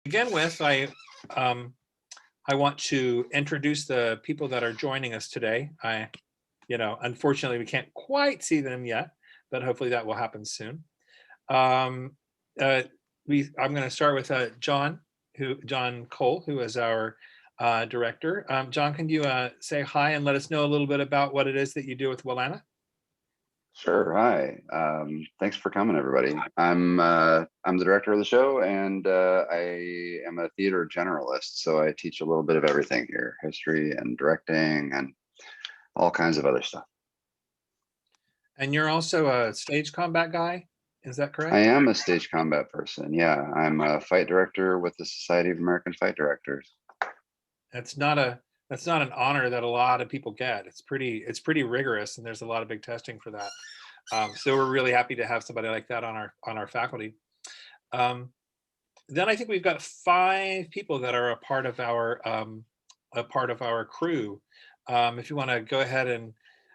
begin with, I want to introduce the people that are joining us today. Unfortunately, we can't quite see them yet, but hopefully that will happen soon. I'm going to start with John Cole, who is our director. John, can you say hi and let us know a little bit about what it is that you do with Willamette? Sure. Hi. Thanks for coming, everybody. I'm the director of the show, and I am a theater generalist. So I teach a little bit of everything here: history and directing, and all kinds of other stuff. And you're also a stage combat guy, is that correct? I am a stage combat person. Yeah, I'm a fight director with the Society of American Fight Directors. That's not an honor that a lot of people get. It's pretty rigorous, and there's a lot of big testing for that. So we're really happy to have somebody like that on our faculty. Then I think we've got 5 people that are a part of our crew. If you want to go ahead and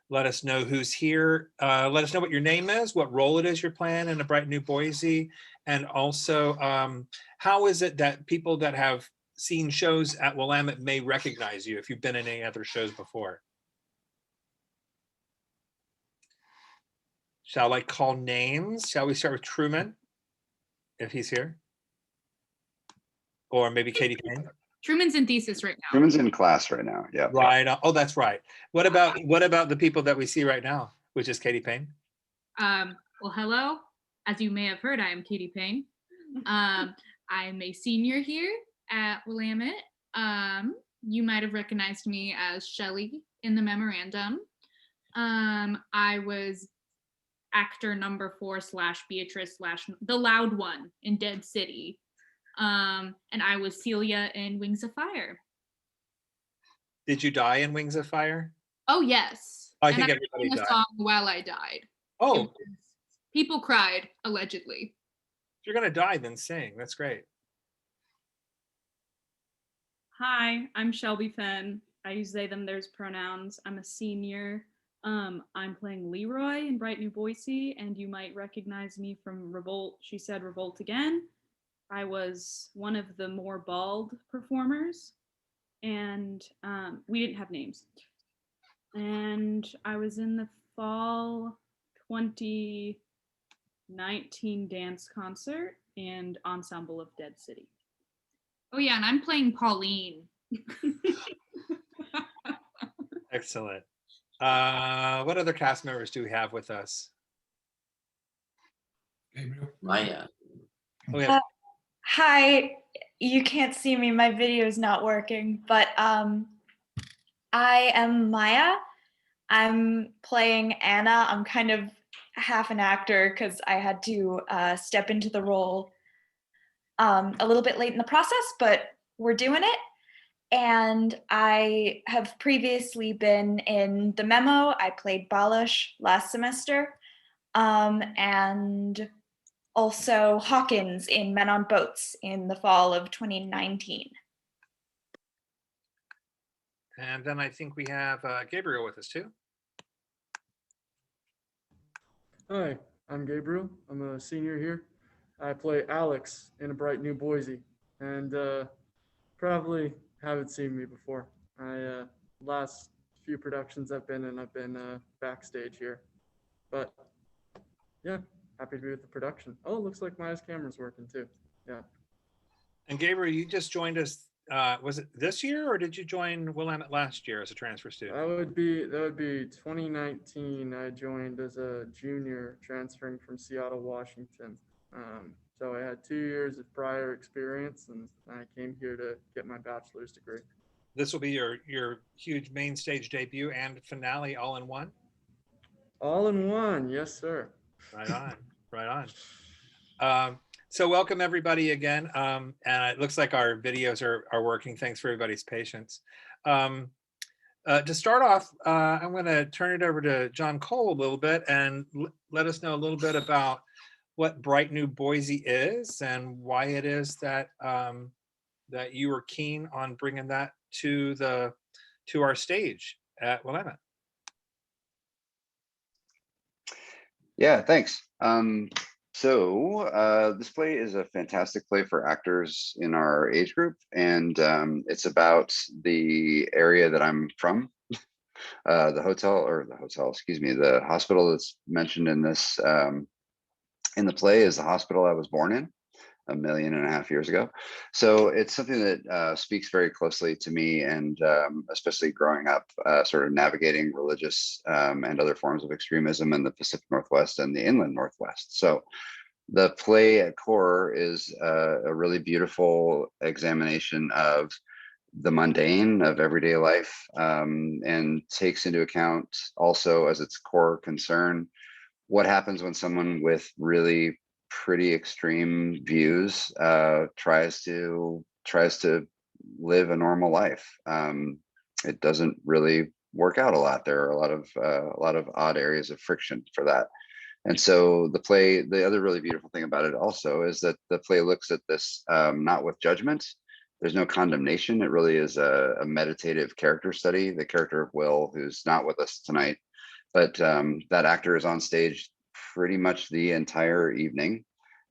let us know who's here, let us know what your name is, what role it is you're playing in A Bright New Boise, and also how is it that people that have seen shows at Willamette may recognize you if you've been in any other shows before. Shall I call names? Shall we start with Truman, if he's here? Or maybe Katie Payne? Truman's in thesis right now. Truman's in class right now. Yeah. Right. Oh, that's right. What about the people that we see right now, which is Katie Payne? Well, hello. As you may have heard, I am Katie Payne. I'm a senior here at Willamette. You might have recognized me as Shelly in the memorandum. I was actor number 4 / Beatrice / the loud one in Dead City. And I was Celia in Wings of Fire. Did you die in Wings of Fire? Oh, yes. I think everybody died. I sang a song while I died. Oh. People cried, allegedly. If you're going to die, then sing. That's great. Hi, I'm Shelby Fenn. I use they, them, theirs pronouns. I'm a senior. I'm playing Leroy in Bright New Boise, and you might recognize me from Revolt. She said Revolt again. I was one of the more bald performers, and we didn't have names. And I was in the fall 2019 dance concert and ensemble of Dead City. Oh yeah, and I'm playing Pauline. Excellent. What other cast members do we have with us? Maya. Oh, yeah. Hi, you can't see me, my video is not working, but I am Maya. I'm playing Anna. I'm kind of half an actor because I had to step into the role a little bit late in the process, but we're doing it. And I have previously been in The Memo. I played Balash last semester. And also Hawkins in Men on Boats in the fall of 2019. And then I think we have Gabriel with us too. Hi, I'm Gabriel. I'm a senior here. I play Alex in A Bright New Boise, and probably haven't seen me before. Last few productions I've been in, I've been backstage here, but yeah, happy to be with the production. Oh, it looks like Maya's camera's working too. Yeah. And Gabriel, you just joined us. Was it this year, or did you join Willamette last year as a transfer student? That would be 2019. I joined as a junior, transferring from Seattle, Washington. So I had 2 years of prior experience, and I came here to get my bachelor's degree. This will be your huge main stage debut and finale all in one? All in one, yes, sir. Right on, right on. So welcome everybody again. And it looks like our videos are working. Thanks for everybody's patience. To start off, I'm going to turn it over to John Cole a little bit and let us know a little bit about what Bright New Boise is and why it is that that you were keen on bringing that to our stage at Willamette. Yeah, thanks. So this play is a fantastic play for actors in our age group, and it's about the area that I'm from. The hospital that's mentioned in this in the play is the hospital I was born in 1.5 million years ago. So it's something that speaks very closely to me, and especially growing up, sort of navigating religious and other forms of extremism in the Pacific Northwest and the inland Northwest. So the play at core is a really beautiful examination of the mundane of everyday life, and takes into account also as its core concern what happens when someone with really pretty extreme views tries to live a normal life. It doesn't really work out a lot. There are a lot of odd areas of friction for that. And so the other really beautiful thing about it also is that the play looks at this not with judgment. There's no condemnation. It really is a meditative character study. The character of Will, who's not with us tonight, but that actor is on stage pretty much the entire evening,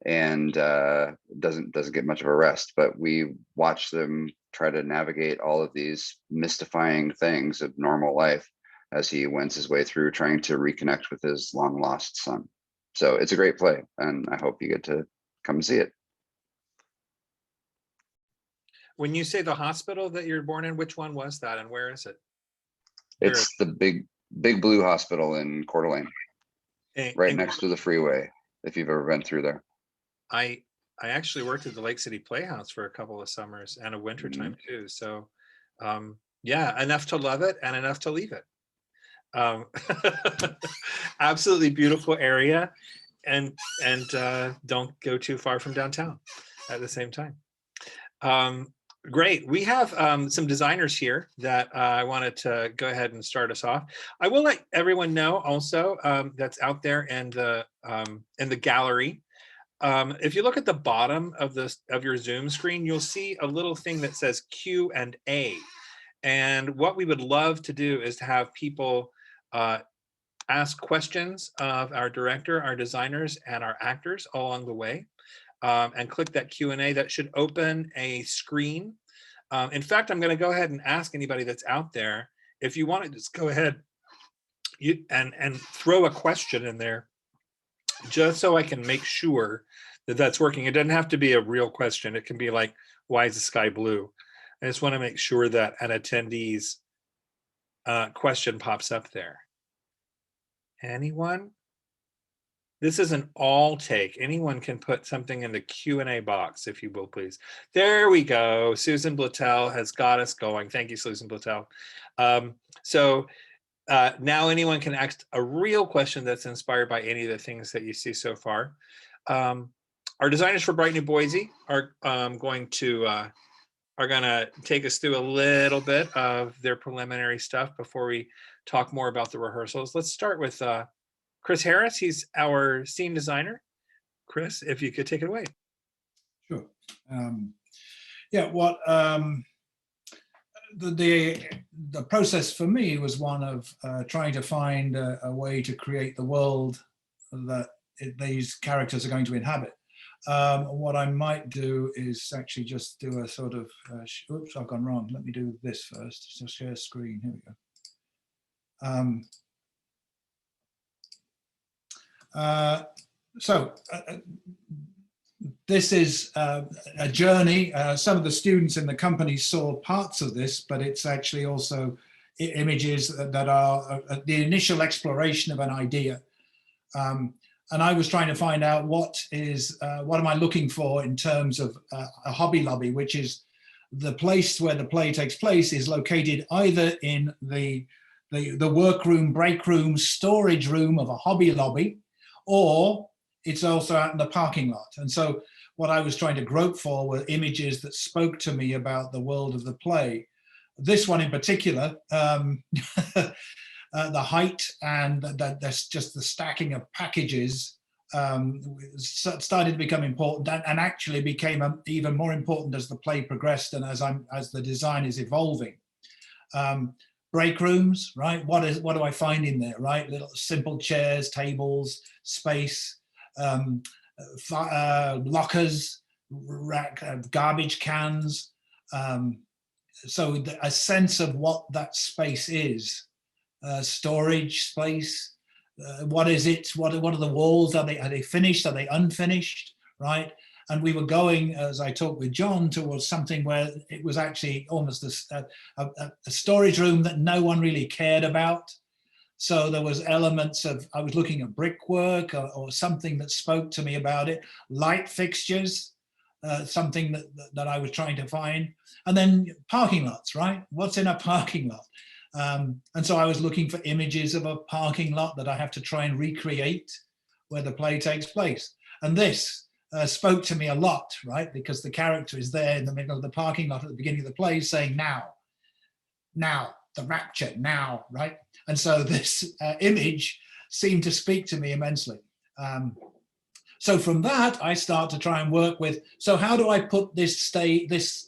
and doesn't get much of a rest. But we watch them try to navigate all of these mystifying things of normal life as he wends his way through trying to reconnect with his long lost son. So it's a great play, and I hope you get to come and see it. When you say the hospital that you're born in, which one was that, and where is it? It's the big blue hospital in Coeur d'Alene, right next to the freeway, if you've ever been through there. I actually worked at the Lake City Playhouse for a couple of summers and a winter time too. So yeah, enough to love it and enough to leave it. Absolutely beautiful area, and don't go too far from downtown at the same time. Great. We have some designers here that I wanted to go ahead and start us off. I will let everyone know also that's out there in the gallery. If you look at the bottom of your Zoom screen, you'll see a little thing that says Q&A. And what we would love to do is to have people ask questions of our director, our designers, and our actors all along the way. And click that Q&A. That should open a screen. In fact, I'm going to go ahead and ask anybody that's out there, if you want to just go ahead and throw a question in there, just so I can make sure that that's working. It doesn't have to be a real question. It can be like, why is the sky blue? I just want to make sure that an attendee's question pops up there. Anyone? This is an all take. Anyone can put something in the Q&A box, if you will, please. There we go. Susan Blattel has got us going. Thank you, Susan Blattel. So now anyone can ask a real question that's inspired by any of the things that you see so far. Our designers for Bright New Boise are going to take us through a little bit of their preliminary stuff before we talk more about the rehearsals. Let's start with Chris Harris. He's our scene designer. Chris, if you could take it away. Sure. Yeah, what the process for me was one of trying to find a way to create the world that these characters are going to inhabit. What I might do is actually just do a sort of, oops, I've gone wrong. Let me do this first. Just share screen. Here we go. This is a journey. Some of the students in the company saw parts of this, but it's actually also images that are the initial exploration of an idea. And I was trying to find out what am I looking for in terms of a hobby lobby, which is the place where the play takes place is located either in the workroom, break room, storage room of a hobby lobby, or it's also out in the parking lot. And so what I was trying to grope for were images that spoke to me about the world of the play. This one in particular, the height and that's just the stacking of packages started to become important, and actually became even more important as the play progressed and as the design is evolving. Break rooms, right? What do I find in there, right? Little simple chairs, tables, space. lockers, garbage cans. So a sense of what that space is, storage space. What is it? What are the walls? Are they finished? Are they unfinished? Right? And we were going, as I talked with John, towards something where it was actually almost a storage room that no one really cared about. So there was elements of, I was looking at brickwork or something that spoke to me about it, light fixtures, something that I was trying to find. And then parking lots, right? What's in a parking lot? And so I was looking for images of a parking lot that I have to try and recreate where the play takes place. And this spoke to me a lot, right? Because the character is there in the middle of the parking lot at the beginning of the play saying, now, the rapture, now, right? And so this image seemed to speak to me immensely. So from that, I start to try and work with, so how do I put this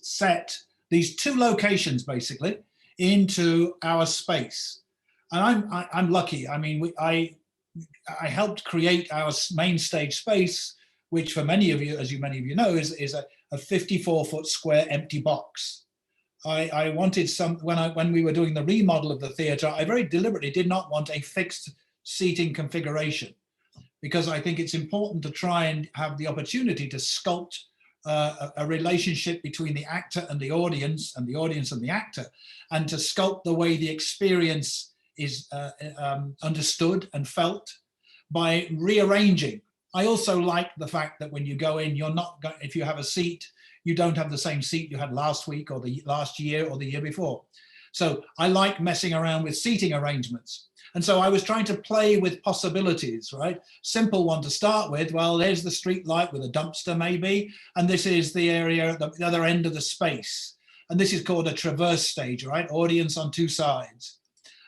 set, these two locations basically, into our space? And I'm lucky. I mean, I helped create our main stage space, which for many of you, many of you know, is a 54-foot square empty box. I wanted when we were doing the remodel of the theatre, I very deliberately did not want a fixed seating configuration, because I think it's important to try and have the opportunity to sculpt a relationship between the actor and the audience and the actor, and to sculpt the way the experience is understood and felt by rearranging. I also like the fact that when you go in, you're not, if you have a seat, you don't have the same seat you had last week or the last year or the year before. So I like messing around with seating arrangements. And so I was trying to play with possibilities, right? Simple one to start with. Well, there's the street light with a dumpster maybe, and this is the area at the other end of the space. And this is called a traverse stage, right? Audience on two sides.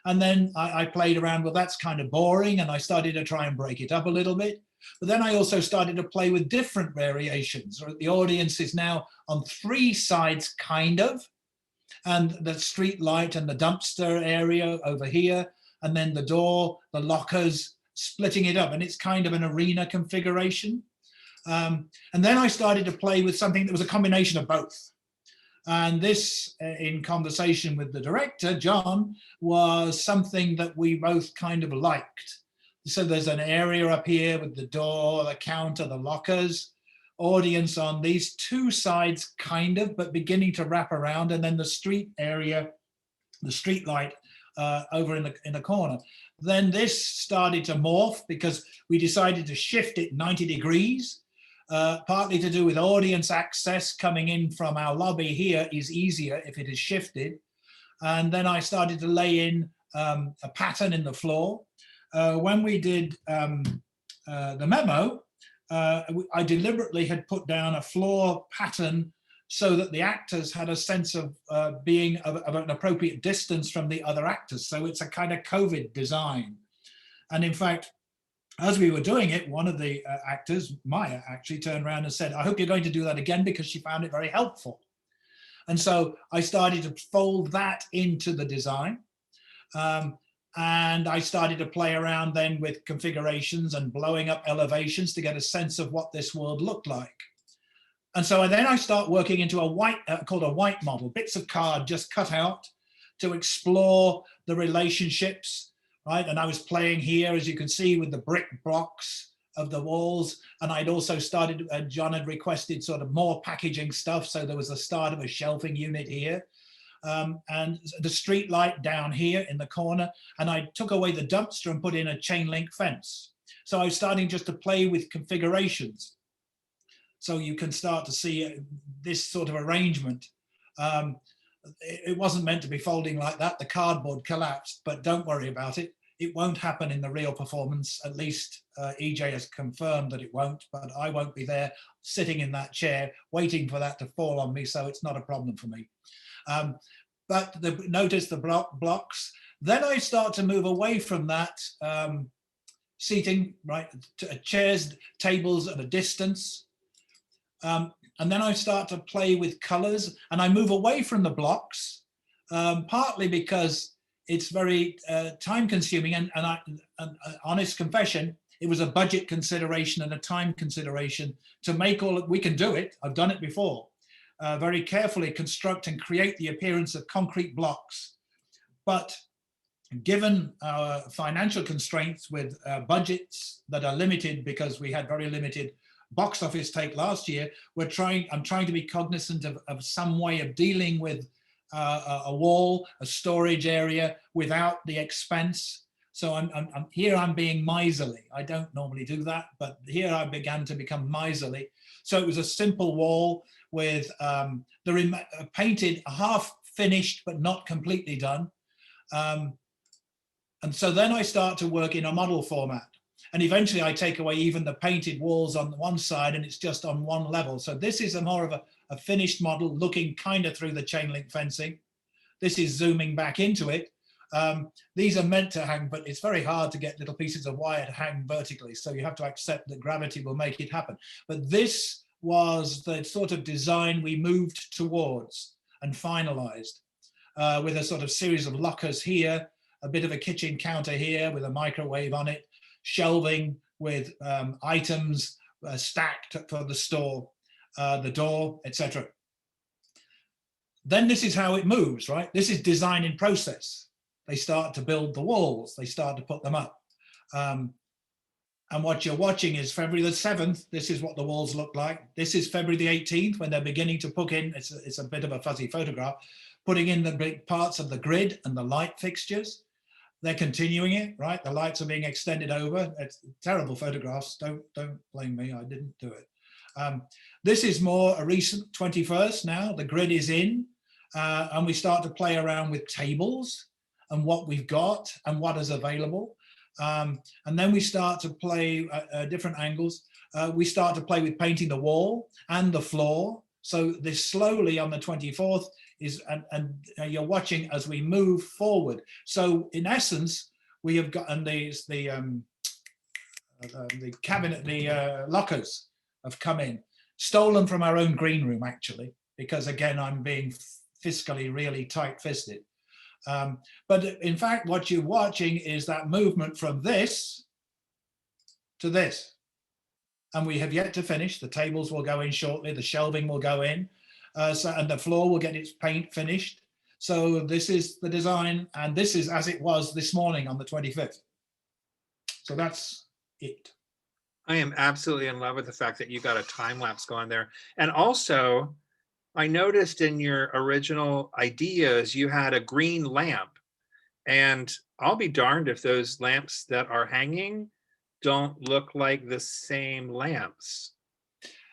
And then I played around, well, that's kind of boring. And I started to try and break it up a little bit. But then I also started to play with different variations. The audience is now on three sides, kind of, and the street light and the dumpster area over here, and then the door, the lockers, splitting it up. And it's kind of an arena configuration. And then I started to play with something that was a combination of both. And this, in conversation with the director, John, was something that we both kind of liked. So there's an area up here with the door, the counter, the lockers, audience on these two sides, kind of, but beginning to wrap around, and then the street area, the street light over in the corner. Then this started to morph because we decided to shift it 90 degrees, partly to do with audience access. Coming in from our lobby here is easier if it is shifted. And then I started to lay in a pattern in the floor. When we did the memo, I deliberately had put down a floor pattern so that the actors had a sense of being of an appropriate distance from the other actors. So it's a kind of COVID design. And in fact, as we were doing it, one of the actors, Maya, actually turned around and said, I hope you're going to do that again, because she found it very helpful. And so I started to fold that into the design. And I started to play around then with configurations and blowing up elevations to get a sense of what this world looked like. And so then I start working into a white, called a white model, bits of card just cut out to explore the relationships, right? And I was playing here, as you can see, with the brick blocks of the walls. And I'd also started, John had requested sort of more packaging stuff. So there was the start of a shelving unit here. And the street light down here in the corner, and I took away the dumpster and put in a chain link fence. So I was starting just to play with configurations. So you can start to see this sort of arrangement. It wasn't meant to be folding like that. The cardboard collapsed, but don't worry about it. It won't happen in the real performance. At least EJ has confirmed that it won't, but I won't be there sitting in that chair waiting for that to fall on me. So it's not a problem for me. But notice the blocks. Then I start to move away from that seating, right? Chairs, tables at a distance. And then I start to play with colors, and I move away from the blocks, partly because it's very time consuming. And honest confession, It was a budget consideration and a time consideration to make we can do it, I've done it before, very carefully construct and create the appearance of concrete blocks. But given our financial constraints with budgets that are limited because we had very limited box office take last year, I'm trying to be cognizant of some way of dealing with a wall, a storage area without the expense. So I'm being miserly. I don't normally do that, but here I began to become miserly. So it was a simple wall with painted, half finished, but not completely done. And so then I start to work in a model format. And eventually I take away even the painted walls on one side and it's just on one level. So this is more of a finished model looking kind of through the chain link fencing. This is zooming back into it. These are meant to hang, but it's very hard to get little pieces of wire to hang vertically. So you have to accept that gravity will make it happen. But this was the sort of design we moved towards and finalized with a sort of series of lockers here, a bit of a kitchen counter here with a microwave on it, shelving with items stacked for the store, the door, etc. Then this is how it moves, right? This is design in process. They start to build the walls, they start to put them up. And what you're watching is February the 7th, this is what the walls look like. This is February the 18th when they're beginning to put in, it's a bit of a fuzzy photograph, putting in the big parts of the grid and the light fixtures. They're continuing it, right? The lights are being extended over. It's terrible photographs, don't blame me, I didn't do it. This is more a recent 21st now, the grid is in, and we start to play around with tables and what we've got and what is available. And then we start to play different angles. We start to play with painting the wall and the floor. So this slowly on the 24th is, and you're watching as we move forward. So in essence, we have gotten the cabinet, the lockers have come in, stolen from our own green room actually, because again, I'm being fiscally really tight-fisted. But in fact, what you're watching is that movement from this to this. And we have yet to finish. The tables will go in shortly, the shelving will go in, and the floor will get its paint finished. So this is the design, and this is as it was this morning on the 25th. So that's it. I am absolutely in love with the fact that you got a time lapse going there. And also, I noticed in your original ideas, you had a green lamp, and I'll be darned if those lamps that are hanging don't look like the same lamps.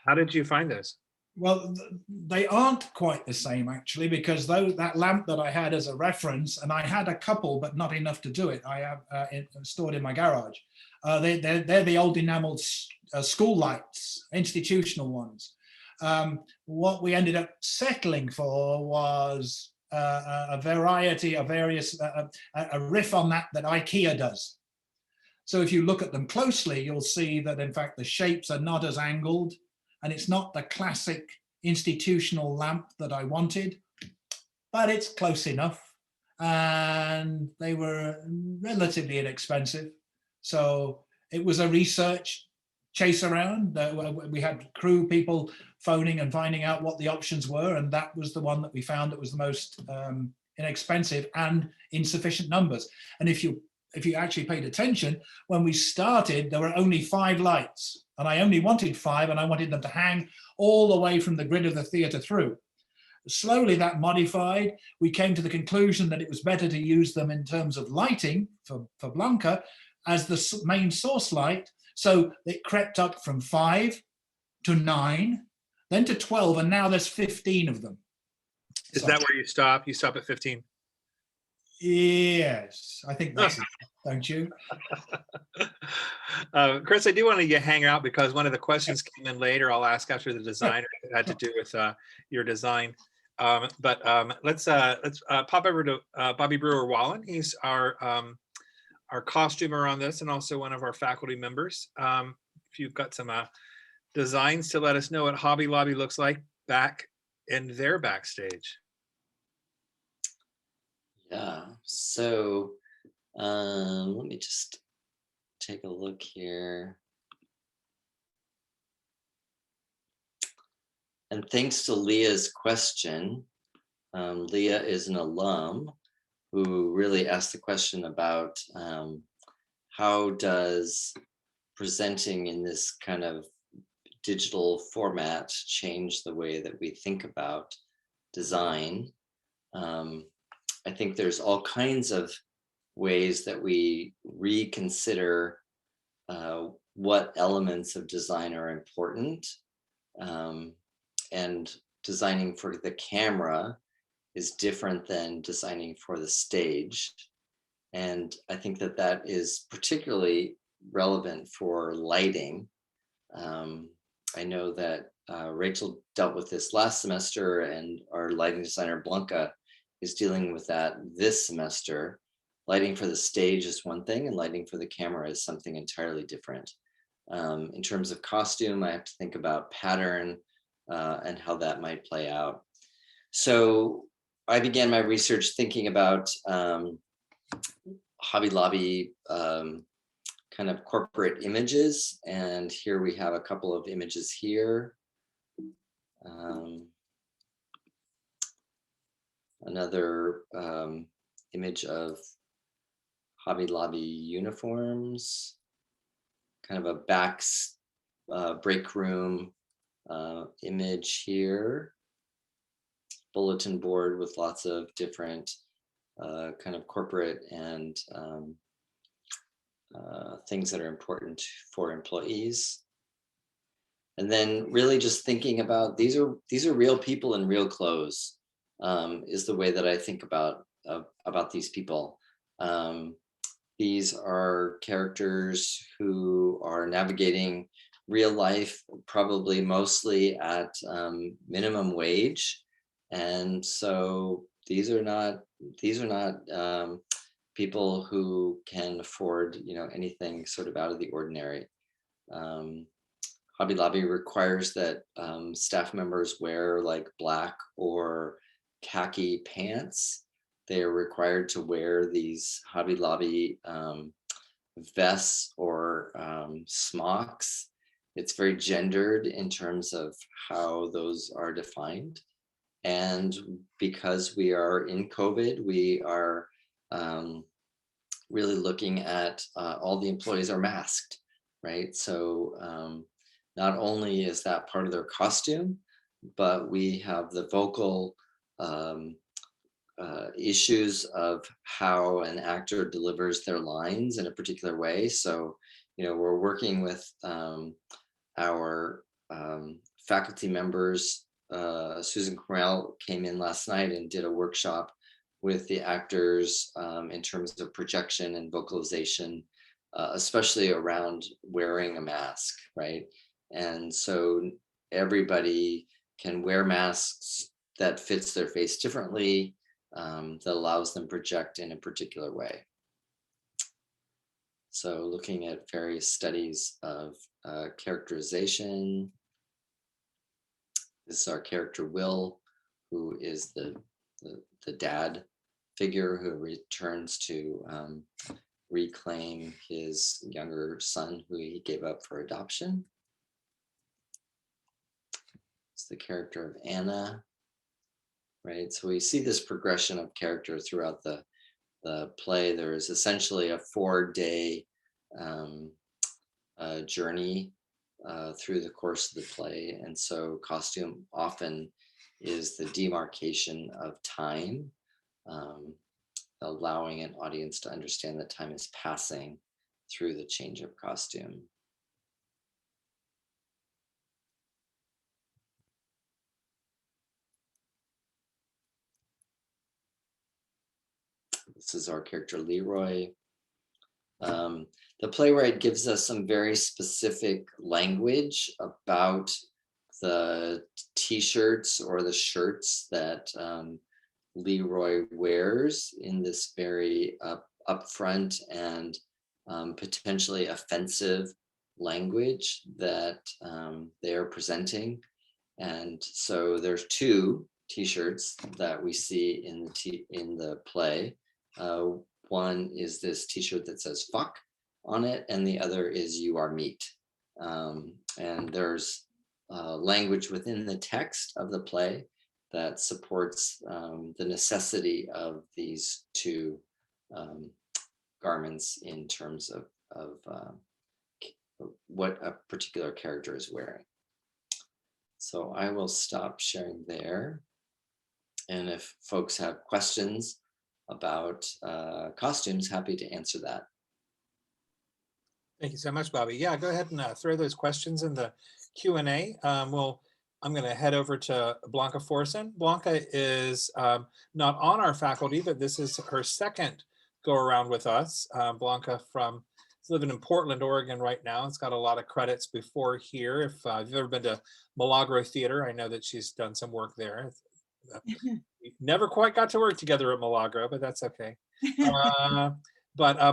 How did you find those? Well, they aren't quite the same actually, because that lamp that I had as a reference, and I had a couple, but not enough to do it. I have it stored in my garage. They're the old enameled school lights, institutional ones. What we ended up settling for was a variety of various, a riff on that IKEA does. So if you look at them closely, you'll see that in fact the shapes are not as angled, and it's not the classic institutional lamp that I wanted, but it's close enough, and they were relatively inexpensive. So it was a research chase around. We had crew people phoning and finding out what the options were, and that was the one that we found that was the most inexpensive and in sufficient numbers. And if you actually paid attention, when we started, there were only 5 lights, and I only wanted 5, and I wanted them to hang all the way from the grid of the theatre through. Slowly that modified. We came to the conclusion that it was better to use them in terms of lighting for Blanca as the main source light. So it crept up from 5 to 9, then to 12, and now there's 15 of them. Is that where you stop? You stop at 15? Yes, I think that's it. Don't you? Chris, I do want to hang out because one of the questions came in later. I'll ask after the design. It had to do with your design. Let's pop over to Bobby Brewer Wallen. He's our costumer on this, and also one of our faculty members. If you've got some designs to let us know what Hobby Lobby looks like back in their backstage. Yeah, so let me just take a look here. And thanks to Leah's question, Leah is an alum who really asked the question about how does presenting in this kind of digital format change the way that we think about design. I think there's all kinds of ways that we reconsider what elements of design are important. And designing for the camera is different than designing for the stage. And I think that that is particularly relevant for lighting. I know that Rachel dealt with this last semester, and our lighting designer Blanca is dealing with that this semester. Lighting for the stage is one thing, and lighting for the camera is something entirely different. In terms of costume, I have to think about pattern and how that might play out. So I began my research thinking about Hobby Lobby kind of corporate images, and here we have a couple of images here. Another image of Hobby Lobby uniforms, kind of a break room image here. Bulletin board with lots of different kind of corporate and things that are important for employees. And then really just thinking about these are real people in real clothes is the way that I think about these people. These are characters who are navigating real life, probably mostly at minimum wage. And so these are not people who can afford, anything sort of out of the ordinary. Hobby Lobby requires that staff members wear like black or khaki pants. They are required to wear these Hobby Lobby vests or smocks. It's very gendered in terms of how those are defined. And because we are in COVID, we are really looking at all the employees are masked, right? So not only is that part of their costume, but we have the vocal issues of how an actor delivers their lines in a particular way. So, we're working with our faculty members. Susan Correll came in last night and did a workshop with the actors in terms of projection and vocalization, especially around wearing a mask, right? And so everybody can wear masks that fits their face differently, that allows them project in a particular way. So looking at various studies of characterization. This is our character Will, who is the dad figure who returns to reclaim his younger son who he gave up for adoption. It's the character of Anna, right? So we see this progression of character throughout the play. There is essentially a 4-day journey through the course of the play. And so costume often is the demarcation of time, allowing an audience to understand that time is passing through the change of costume. This is our character Leroy. The playwright gives us some very specific language about the t-shirts or the shirts that Leroy wears in this very upfront and potentially offensive language that they are presenting. And so there's 2 t-shirts that we see in the play. One is this t-shirt that says fuck, on it, and the other is you are meat. And there's language within the text of the play that supports the necessity of these two garments in terms of what a particular character is wearing. So I will stop sharing there. And if folks have questions about costumes, happy to answer that. Thank you so much, Bobby. Yeah, go ahead and throw those questions in the Q&A. I'm going to head over to Blanca Forsen. Blanca is not on our faculty, but this is her second go around with us. Blanca is living in Portland, Oregon right now. It's got a lot of credits before here. If you've ever been to Milagro Theater, I know that she's done some work there. We never quite got to work together at Milagro, but that's okay. But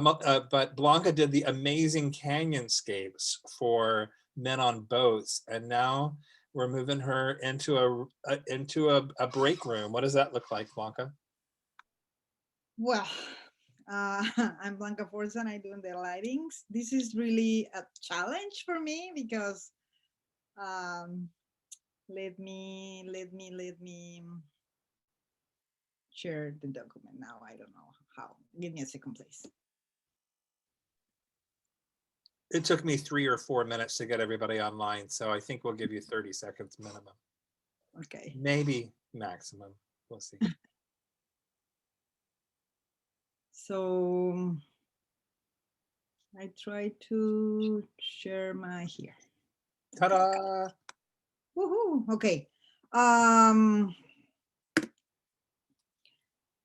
Blanca did the amazing canyonscapes for Men on Boats, and now we're moving her into a break room. What does that look like, Blanca? Well, I'm Blanca Forsen. I do the lightings. This is really a challenge for me because let me share the document now. I don't know how. Give me a second, please. It took me 3 or 4 minutes to get everybody online, so I think we'll give you 30 seconds minimum. Okay. Maybe maximum. We'll see. So I try to share my here. Ta-da! Woohoo! Okay.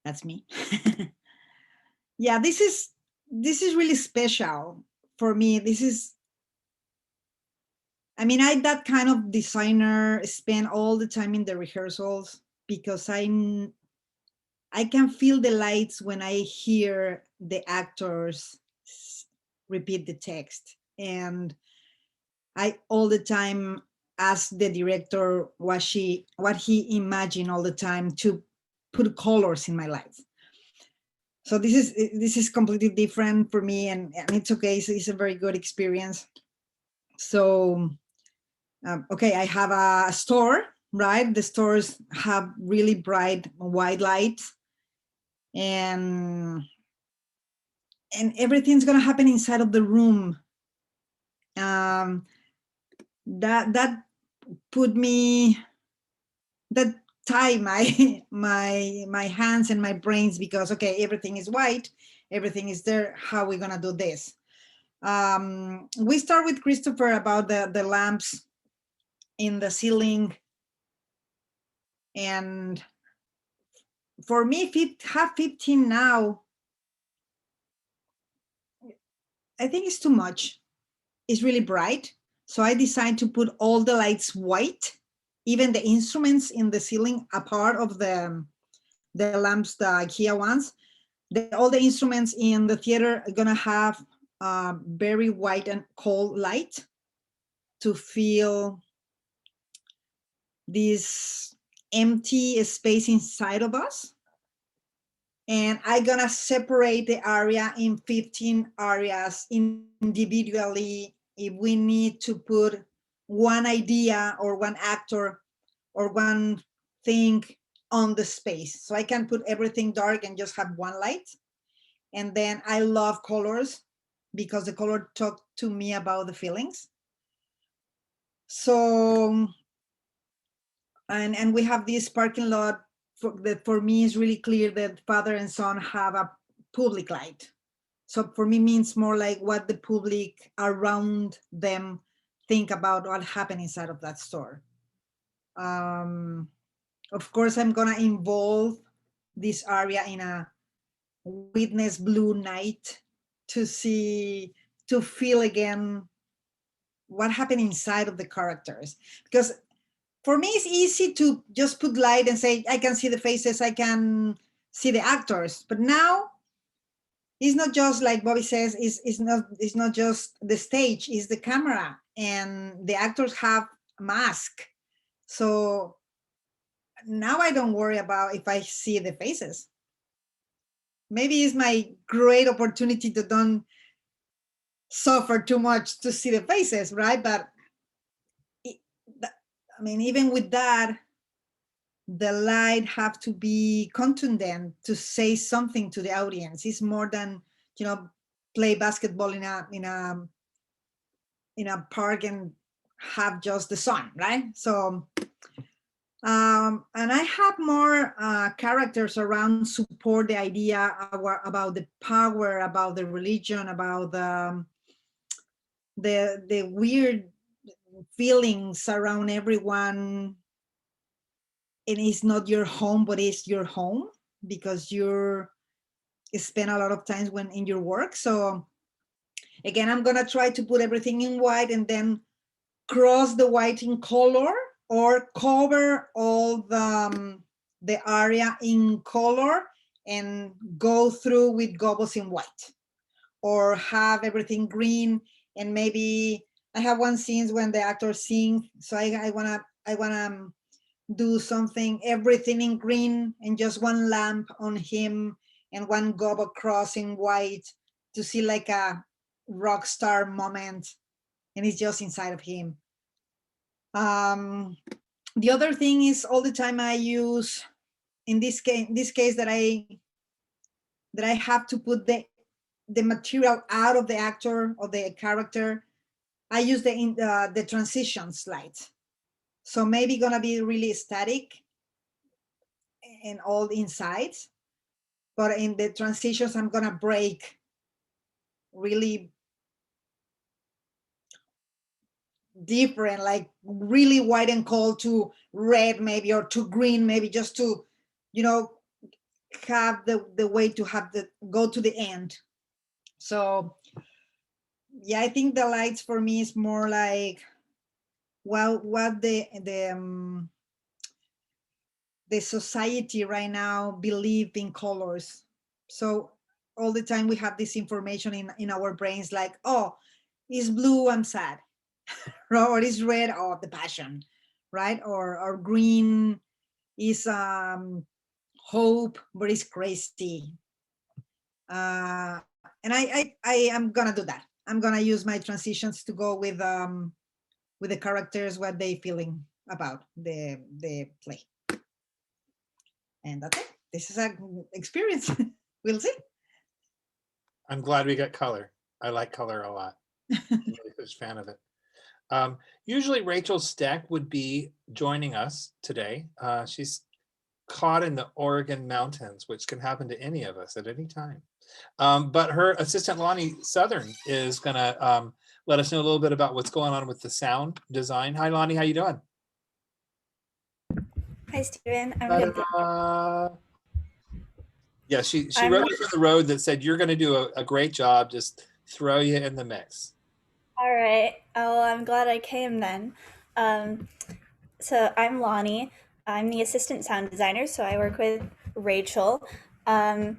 That's me. Yeah, this is really special for me. I mean, that kind of designer spend all the time in the rehearsals because I can feel the lights when I hear the actors repeat the text, and I all the time ask the director what he imagined all the time to put colors in my lights. So this is completely different for me, and it's okay. So it's a very good experience. So okay, I have a store, right? The stores have really bright white lights, and everything's gonna happen inside of the room. That put me, that tie my hands and my brains, because okay, everything is white, everything is there. How are we gonna do this? We start with Christopher about the lamps in the ceiling, and for me, have 15 now, I think it's too much. It's really bright, so I decided to put all the lights white, even the instruments in the ceiling, a part of the lamps, the IKEA ones. All the instruments in the theater are gonna have very white and cold light to feel this empty space inside of us. And I'm gonna separate the area in 15 areas individually if we need to put one idea or one actor or one thing on the space. So I can put everything dark and just have one light. And then I love colors because the color talk to me about the feelings. So, and we have this parking lot that for me is really clear that father and son have a public light. So for me means more like what the public around them think about what happened inside of that store. Of course, I'm gonna involve this area in a witness blue night to feel again what happened inside of the characters. Because for me, it's easy to just put light and say, I can see the faces, I can see the actors. But now, it's not just like Bobby says, it's not just the stage, it's the camera. And the actors have a mask. So now I don't worry about if I see the faces. Maybe it's my great opportunity to don't suffer too much to see the faces, right? But I mean, even with that, the light have to be contundent to say something to the audience. It's more than, you know, play basketball in a park and have just the sun, right? So and I have more characters around support the idea about the power, about the religion, about the weird feelings around everyone. And it's not your home, but it's your home because you're spend a lot of times when in your work. So again, I'm gonna try to put everything in white and then cross the white in color, or cover all the area in color and go through with gobbles in white, or have everything green. And maybe I have one scenes when the actors sing, so I wanna do something, everything in green and just one lamp on him and one gobble cross in white to see like a rock star moment, and it's just inside of him. The other thing is all the time I use, in this case that I have to put the material out of the actor or the character, I use the transition slides. So maybe gonna be really static and all inside, but in the transitions I'm gonna break really different, like really white and cold to red maybe, or to green maybe, just to, you know, have the way to have the go to the end. So yeah, I think the lights for me is more like, well, what the society right now believe in colors. So all the time we have this information in our brains, like, oh, it's blue, I'm sad, or it's red, oh, the passion, right? Or green is hope, but it's crazy. And I am gonna do that. I'm gonna use my transitions to go with the characters, what they feeling about the play. And that's it. This is an experience. We'll see. I'm glad we got color. I like color a lot. I'm really a huge fan of it. Usually Rachel Steck would be joining us today. She's caught in the Oregon mountains, which can happen to any of us at any time. But her assistant Lonnie Southern is gonna let us know a little bit about what's going on with the sound design. Hi Lonnie, how you doing? Hi Steven, I'm good. Yeah, she wrote me from the road that said you're gonna do a great job, just throw you in the mix. All right, oh, I'm glad I came then. So I'm Lonnie. I'm the assistant sound designer, so I work with Rachel. And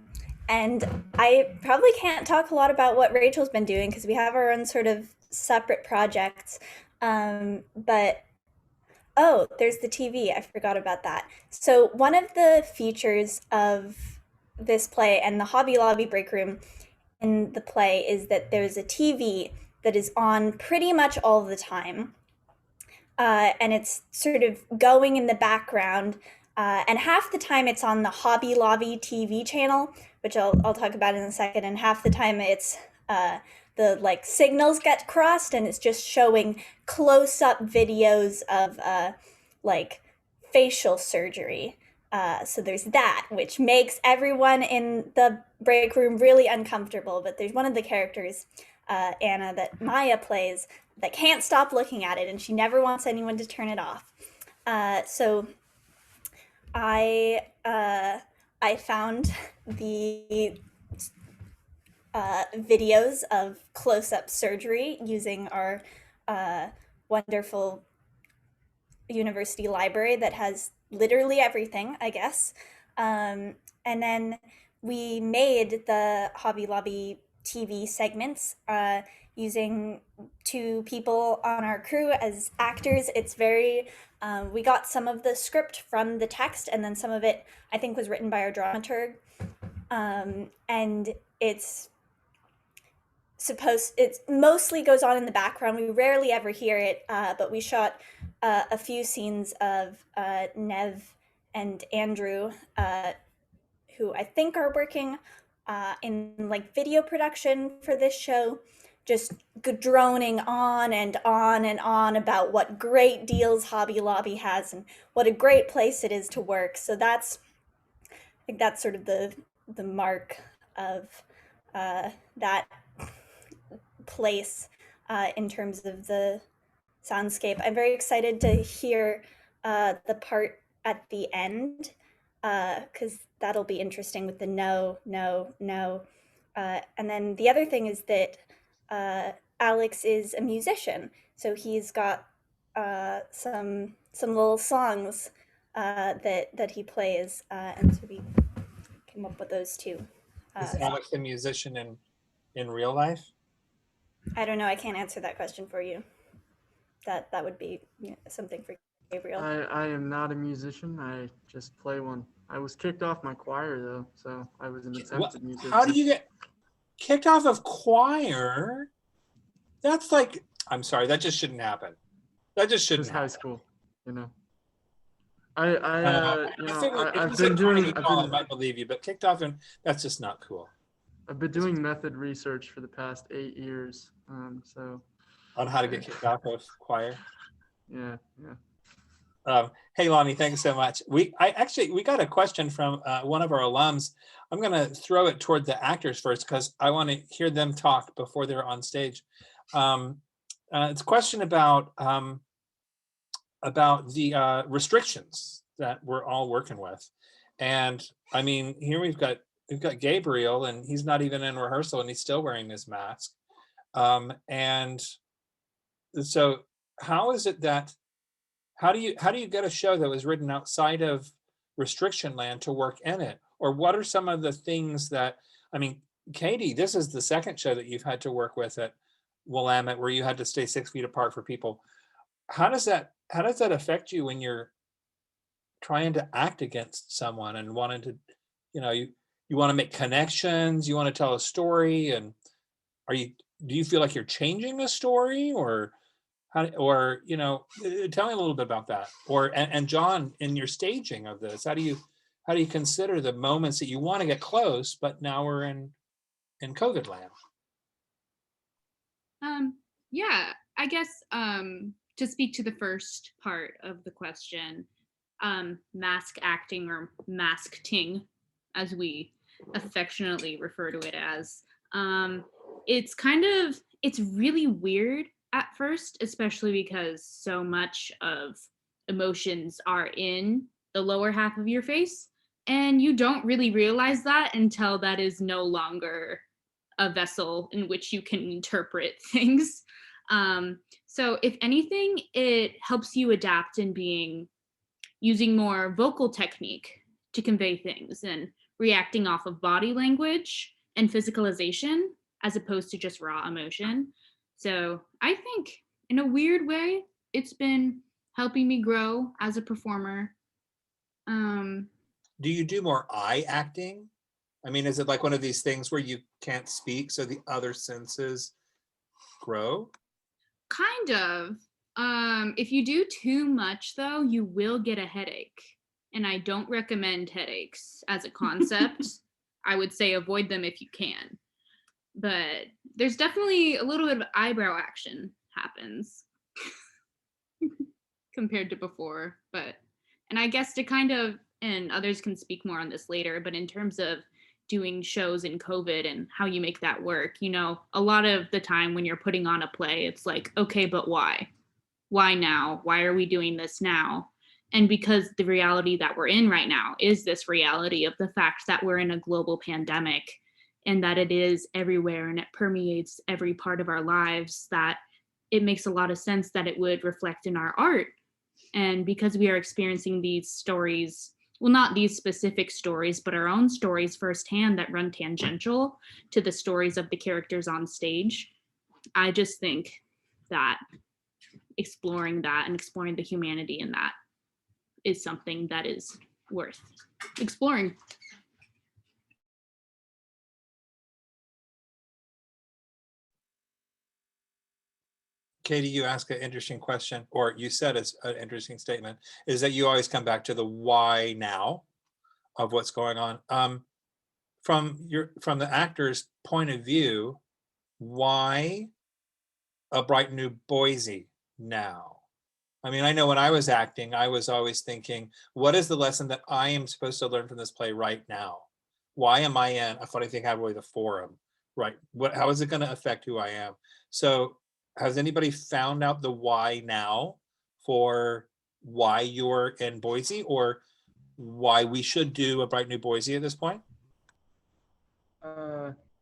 I probably can't talk a lot about what Rachel's been doing because we have our own sort of separate projects. But oh, there's the TV. I forgot about that. So one of the features of this play and the Hobby Lobby break room in the play is that there's a TV that is on pretty much all the time. And it's sort of going in the background. And half the time it's on the Hobby Lobby TV channel, which I'll talk about in a second. And half the time it's the like signals get crossed and it's just showing close-up videos of like facial surgery. So there's that, which makes everyone in the break room really uncomfortable. But there's one of the characters, Anna, that Maya plays, that can't stop looking at it, and she never wants anyone to turn it off. So I found the videos of close-up surgery using our wonderful university library that has literally everything, I guess. And then we made the Hobby Lobby TV segments using 2 people on our crew as actors. It's very, we got some of the script from the text, and then some of it I think was written by our dramaturg. And it's it mostly goes on in the background. We rarely ever hear it, but we shot a few scenes of Nev and Andrew, who I think are working in like video production for this show, just droning on and on and on about what great deals Hobby Lobby has and what a great place it is to work. So I think that's sort of the mark of that place in terms of the soundscape. I'm very excited to hear the part at the end, because that'll be interesting with the no, no, no. And then the other thing is that Alex is a musician, so he's got some little songs that he plays, and so we came up with those too. Is Alex a musician in real life? I don't know. I can't answer that question for you. That would be something for Gabriel. I am not a musician. I just play one. I was kicked off my choir though, so I was an attempted musician. How do you get kicked off of choir? That's like, I'm sorry, that just shouldn't happen. That just shouldn't. It's high school, you know. I might believe you, but kicked off, and that's just not cool. I've been doing method research for the past 8 years, so. On how to get kicked off of choir. Yeah. Hey Lonnie, thanks so much. We got a question from one of our alums. I'm going to throw it toward the actors first because I want to hear them talk before they're on stage. It's a question about the restrictions that we're all working with, and I mean, here we've got Gabriel, and he's not even in rehearsal, and he's still wearing his mask. And so, how is it that? How do you get a show that was written outside of restriction land to work in it? Or what are some of the things that, I mean, Katie, this is the second show that you've had to work with at Willamette where you had to stay 6 feet apart for people. How does that affect you when you're trying to act against someone and wanting to, you want to make connections, you want to tell a story, and do you feel like you're changing a story, or tell me a little bit about that, and John, in your staging of this, how do you consider the moments that you want to get close, but now we're in COVID land? Yeah, I guess to speak to the first part of the question, mask acting, or maskting, as we affectionately refer to it as, it's really weird at first, especially because so much of emotions are in the lower half of your face, and you don't really realize that until that is no longer a vessel in which you can interpret things. So if anything, it helps you adapt in using more vocal technique to convey things and reacting off of body language and physicalization as opposed to just raw emotion. So I think in a weird way, it's been helping me grow as a performer. Do you do more eye acting? I mean, is it like one of these things where you can't speak, so the other senses grow? Kind of. If you do too much, though, you will get a headache. And I don't recommend headaches as a concept. I would say avoid them if you can. But there's definitely a little bit of eyebrow action happens compared to before. And I guess to kind of, and others can speak more on this later, but in terms of doing shows in COVID and how you make that work, a lot of the time when you're putting on a play, it's like, okay, but why? Why now? Why are we doing this now? And because the reality that we're in right now is this reality of the fact that we're in a global pandemic and that it is everywhere and it permeates every part of our lives, that it makes a lot of sense that it would reflect in our art. And because we are experiencing these stories, well, not these specific stories, but our own stories firsthand that run tangential to the stories of the characters on stage, I just think that exploring that and exploring the humanity in that is something that is worth exploring. Katie, you asked an interesting question, or you said it's an interesting statement, is that you always come back to the why now of what's going on. From the actor's point of view, why A Bright New Boise now? I mean, I know when I was acting, I was always thinking, what is the lesson that I am supposed to learn from this play right now? Why am I in a funny thing Highway the Forum? Right. How is it going to affect who I am? So has anybody found out the why now for why you're in Boise, or why we should do A Bright New Boise at this point?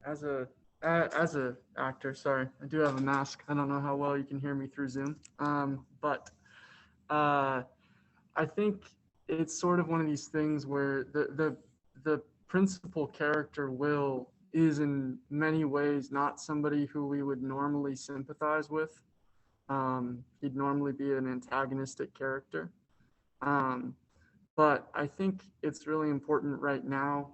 As a actor, sorry, I do have a mask. I don't know how well you can hear me through Zoom. But I think it's sort of one of these things where the principal character, Will, is in many ways not somebody who we would normally sympathize with. He'd normally be an antagonistic character. But I think it's really important right now,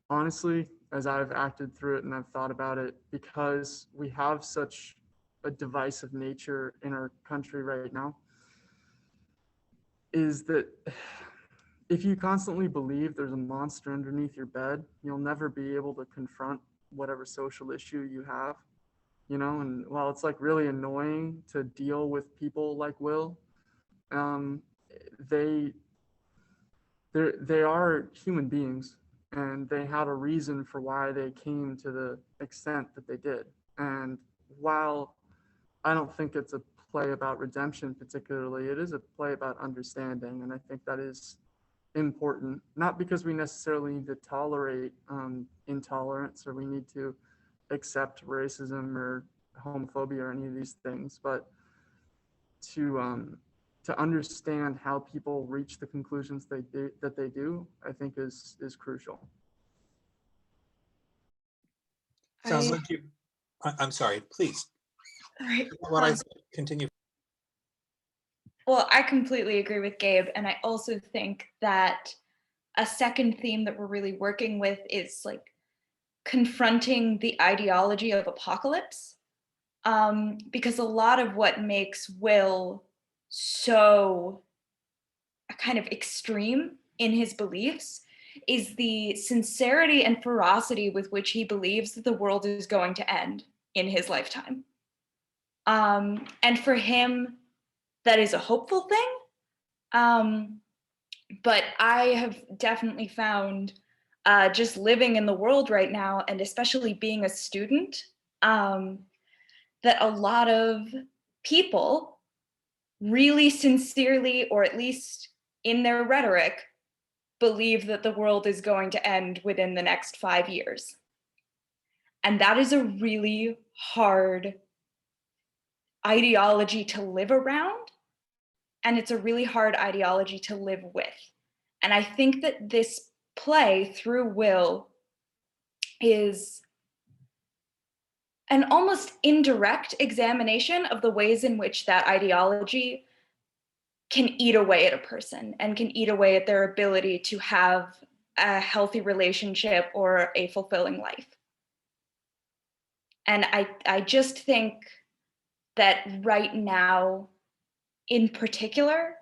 honestly, as I've acted through it and I've thought about it, because we have such a divisive nature in our country right now, is that if you constantly believe there's a monster underneath your bed, you'll never be able to confront whatever social issue you have, you know. And while it's like really annoying to deal with people like Will, they are human beings, and they have a reason for why they came to the extent that they did. And while I don't think it's a play about redemption particularly, it is a play about understanding, and I think that is important, not because we necessarily need to tolerate intolerance, or we need to accept racism or homophobia or any of these things, but to understand how people reach the conclusions that they do, I think is crucial. Sounds like you. I'm sorry. Please. Right. What I said, continue. Well, I completely agree with Gabe, and I also think that a second theme that we're really working with is like confronting the ideology of apocalypse, because a lot of what makes Will so kind of extreme in his beliefs is the sincerity and ferocity with which he believes that the world is going to end in his lifetime. And for him, that is a hopeful thing. But I have definitely found just living in the world right now, and especially being a student, that a lot of people really sincerely, or at least in their rhetoric, believe that the world is going to end within the next 5 years. And that is a really hard ideology to live around. And it's a really hard ideology to live with. And I think that this play, through Will, is an almost indirect examination of the ways in which that ideology can eat away at a person and can eat away at their ability to have a healthy relationship or a fulfilling life. And I just think that right now, in particular,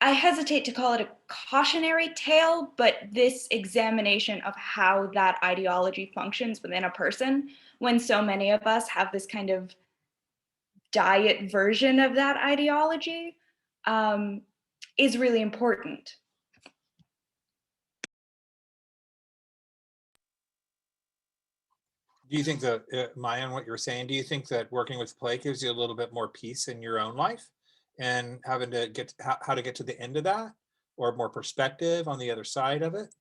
I hesitate to call it a cautionary tale, but this examination of how that ideology functions within a person, when so many of us have this kind of diet version of that ideology, is really important. Do you think that, Maya, and what you're saying, do you think that working with play gives you a little bit more peace in your own life, and having to get how to get to the end of that, or more perspective on the other side of it?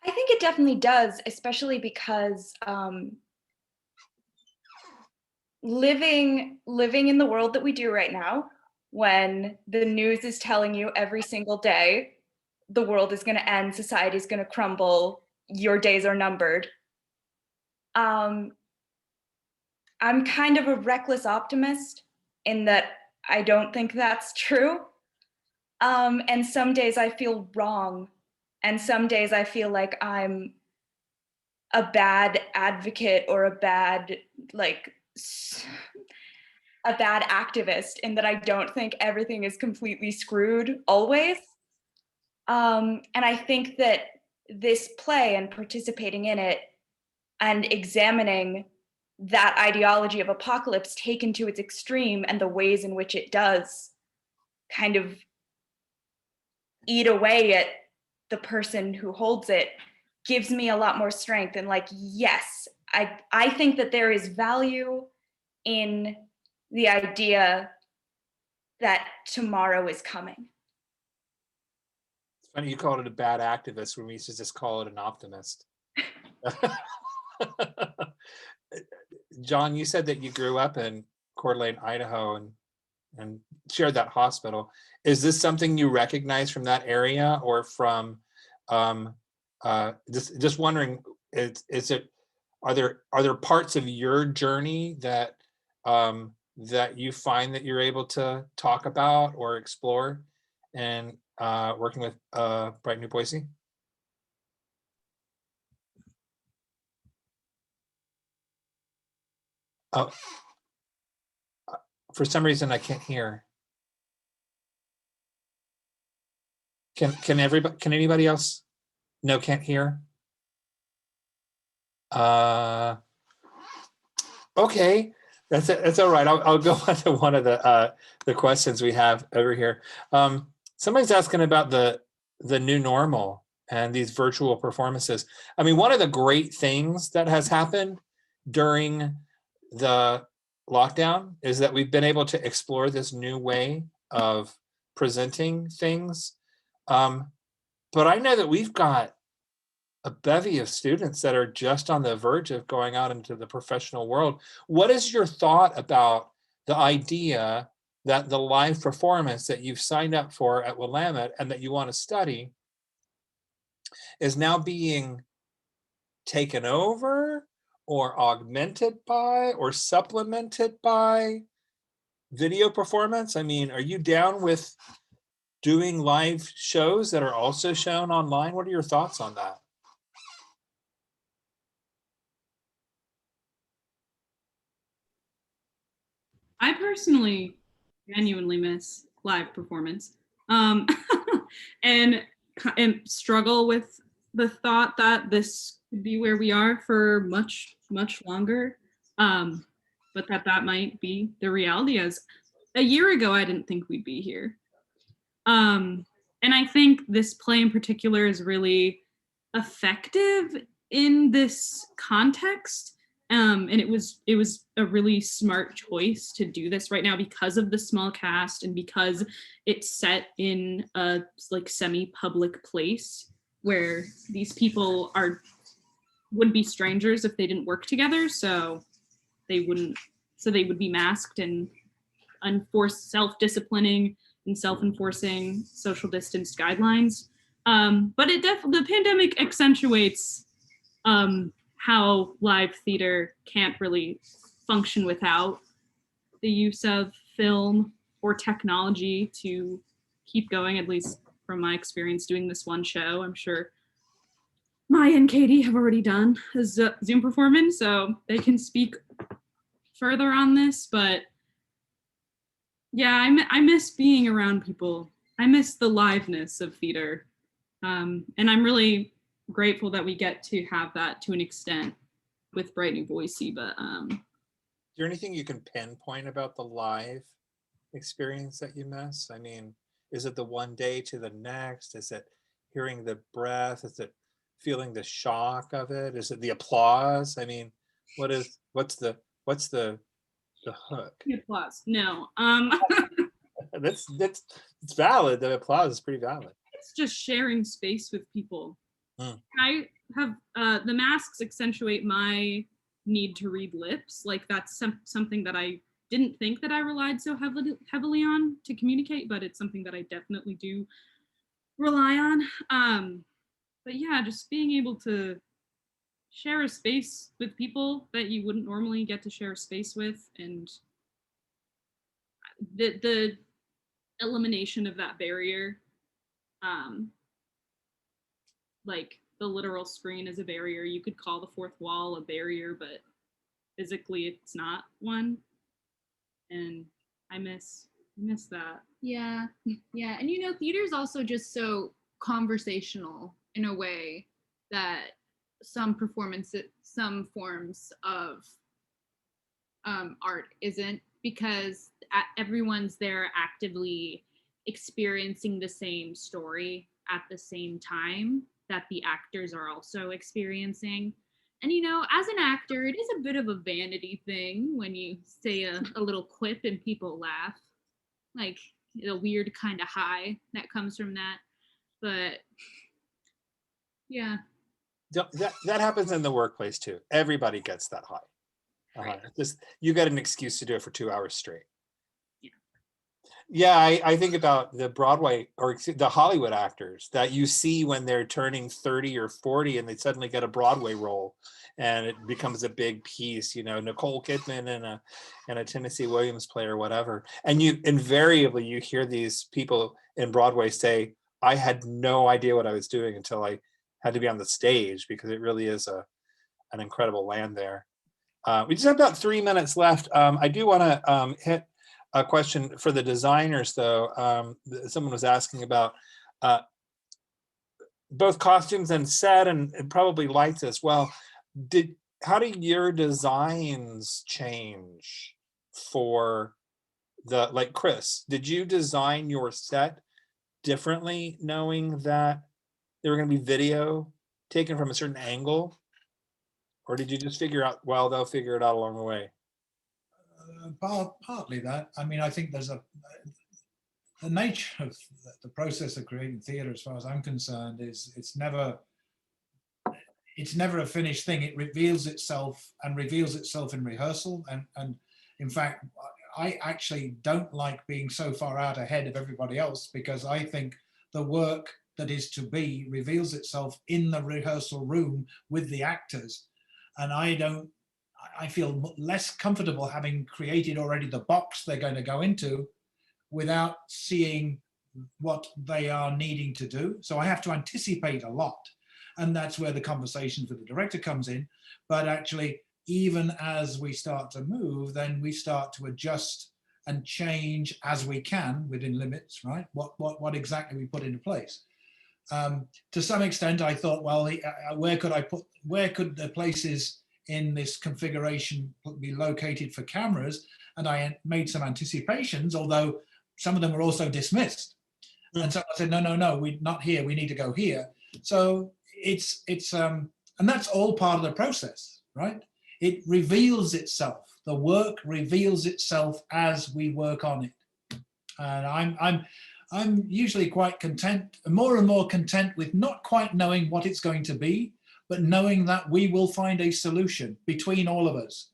I think it definitely does, especially because living in the world that we do right now, when the news is telling you every single day the world is going to end, society is going to crumble, your days are numbered. I'm kind of a reckless optimist in that I don't think that's true. And some days I feel wrong, and some days I feel like I'm a bad advocate or a bad activist, in that I don't think everything is completely screwed always. And I think that this play and participating in it and examining that ideology of apocalypse taken to its extreme and the ways in which it does kind of eat away at the person who holds it gives me a lot more strength. And like, yes, I think that there is value in the idea that tomorrow is coming. It's funny you called it a bad activist when we used to just call it an optimist. John, you said that you grew up in Coeur d'Alene, Idaho, and shared that hospital. Is this something you recognize from that area, or from just wondering, are there parts of your journey that that you find that you're able to talk about or explore and working with Bright New Boise? Oh, for some reason I can't hear. Can anybody else? No, can't hear. Okay, that's all right. I'll go on to one of the questions we have over here. Somebody's asking about the new normal and these virtual performances. I mean, one of the great things that has happened during the lockdown is that we've been able to explore this new way of presenting things. But I know that we've got a bevy of students that are just on the verge of going out into the professional world. What is your thought about the idea that the live performance that you've signed up for at Willamette and that you want to study is now being taken over or augmented by or supplemented by video performance? I mean, are you down with doing live shows that are also shown online? What are your thoughts on that? I personally genuinely miss live performance, and struggle with the thought that this could be where we are for much, much longer, but that might be the reality. As a year ago, I didn't think we'd be here. And I think this play in particular is really effective in this context. And it was a really smart choice to do this right now because of the small cast and because it's set in a like semi-public place where these people would be strangers if they didn't work together, so they would be masked and unforced self-disciplining and self-enforcing social distance guidelines. But the pandemic accentuates how live theater can't really function without the use of film or technology to keep going, at least from my experience doing this one show. I'm sure Maya and Katie have already done a Zoom performance, so they can speak further on this, but yeah, I miss being around people. I miss the liveness of theater. And I'm really grateful that we get to have that to an extent with Bright New Boise. But is there anything you can pinpoint about the live experience that you miss? I mean, is it the one day to the next? Is it hearing the breath? Is it feeling the shock of it? Is it the applause? I mean, what's the hook? The applause. No. That's it's valid. The applause is pretty valid. It's just sharing space with people. Mm. I have the masks accentuate my need to read lips. Like that's something that I didn't think that I relied so heavily on to communicate, but it's something that I definitely do rely on. But yeah, just being able to share a space with people that you wouldn't normally get to share a space with, and the elimination of that barrier, like the literal screen is a barrier. You could call the fourth wall a barrier, but physically it's not one. And I miss that. Yeah, yeah. And theater is also just so conversational in a way that some forms of art isn't, because everyone's there actively experiencing the same story at the same time that the actors are also experiencing. And as an actor, it is a bit of a vanity thing when you say a little quip and people laugh, like the weird kind of high that comes from that. But yeah. That happens in the workplace too. Everybody gets that high. Right. Just you get an excuse to do it for 2 hours straight. Yeah. Yeah, I think about the Broadway or the Hollywood actors that you see when they're turning 30 or 40 and they suddenly get a Broadway role and it becomes a big piece, Nicole Kidman and a Tennessee Williams play or whatever. And you invariably you hear these people in Broadway say, I had no idea what I was doing until I had to be on the stage, because it really is an incredible land there. We just have about 3 minutes left. I do want to hit a question for the designers, though. Someone was asking about both costumes and set, and probably lights as well. How do your designs change for like Chris? Did you design your set differently, knowing that there were going to be video taken from a certain angle? Or did you just figure out, well, they'll figure it out along the way? Partly that. I mean, I think there's the nature of the process of creating theatre, as far as I'm concerned, is it's never a finished thing. It reveals itself in rehearsal. And in fact, I actually don't like being so far out ahead of everybody else, because I think the work that is to be reveals itself in the rehearsal room with the actors. And I feel less comfortable having created already the box they're going to go into without seeing what they are needing to do. So I have to anticipate a lot. And that's where the conversations with the director comes in. But actually, even as we start to move, then we start to adjust and change as we can within limits, right? What exactly we put into place. To some extent, I thought, well, where could the places in this configuration be located for cameras? And I made some anticipations, although some of them were also dismissed. And so I said, no, we're not here. We need to go here. So it's and that's all part of the process, right? It reveals itself. The work reveals itself as we work on it. And I'm usually quite content, more and more content with not quite knowing what it's going to be, but knowing that we will find a solution between all of us.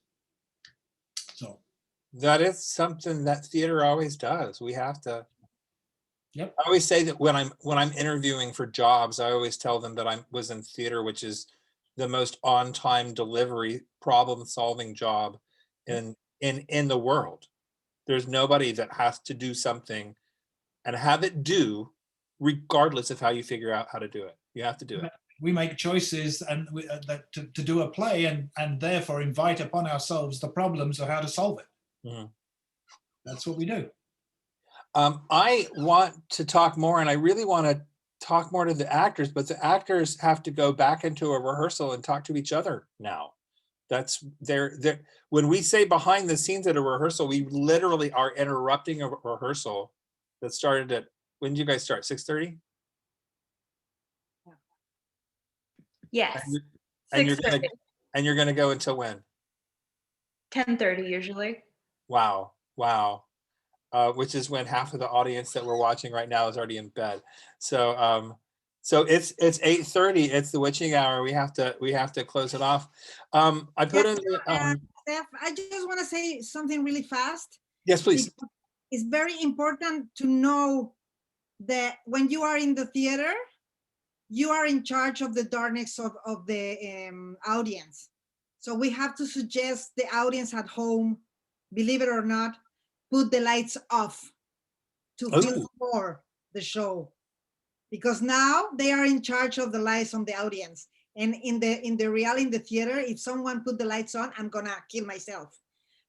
So that is something that theater always does. We have to. Yep. I always say that when I'm interviewing for jobs, I always tell them that I was in theater, which is the most on-time delivery, problem-solving job in the world. There's nobody that has to do something and have it do, regardless of how you figure out how to do it. You have to do it. We make choices and to do a play, and therefore invite upon ourselves the problems of how to solve it. Mm-hmm. That's what we do. I want to talk more, and I really want to talk more to the actors, but the actors have to go back into a rehearsal and talk to each other now. That's when we say behind the scenes at a rehearsal, we literally are interrupting a rehearsal that started at, when did you guys start? 6:30? Yes. And you're gonna go until when? 10:30 usually. Wow. Which is when half of the audience that we're watching right now is already in bed. So it's 8:30. It's the witching hour. We have to close it off. I put in the, Steph, I just want to say something really fast. Yes, please. It's very important to know that when you are in the theater, you are in charge of the darkness of the audience. So we have to suggest the audience at home, believe it or not, put the lights off to feel more the show. because now they are in charge of the lights on the audience. And in the theater, if someone put the lights on, I'm gonna kill myself.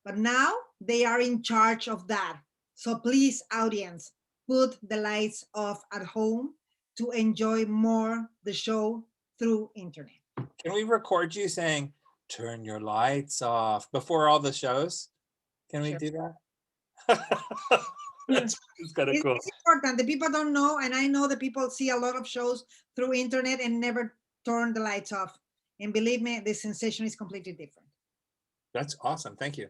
But now they are in charge of that. So please, audience, put the lights off at home to enjoy more the show through internet. Can we record you saying, turn your lights off before all the shows? Can we do that? That's kind of cool. It's important. The people don't know, and I know the people see a lot of shows through internet and never turn the lights off. And believe me, the sensation is completely different. That's awesome. Thank you.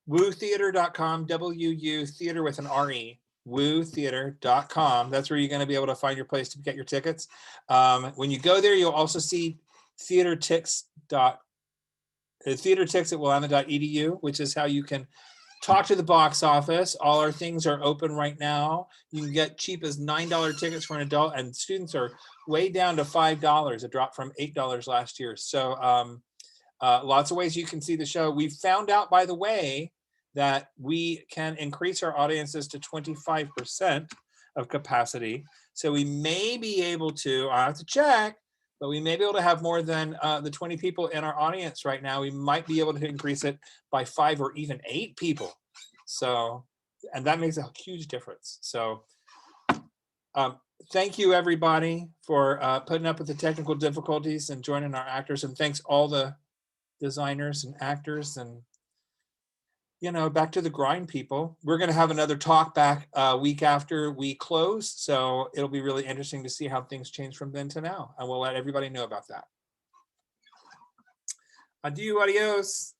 wootheater.com, W-U theater with an R-E, wootheater.com. That's where you're going to be able to find your place to get your tickets. When you go there, you'll also see theater ticks at willamette.edu, which is how you can talk to the box office. All our things are open right now. You can get cheap as $9 tickets for an adult, and students are way down to $5, a drop from $8 last year. So lots of ways you can see the show. We found out, by the way, that we can increase our audiences to 25% of capacity. So we may be able to, I have to check, but we may be able to have more than the 20 people in our audience right now. We might be able to increase it by 5 or even 8 people. So, and that makes a huge difference. So thank you, everybody, for putting up with the technical difficulties and joining our actors. And thanks all the designers and actors, and back to the grind, people. We're going to have another talk back a week after we close, so it'll be really interesting to see how things change from then to now, and we'll let everybody know about that. Adieu, adios.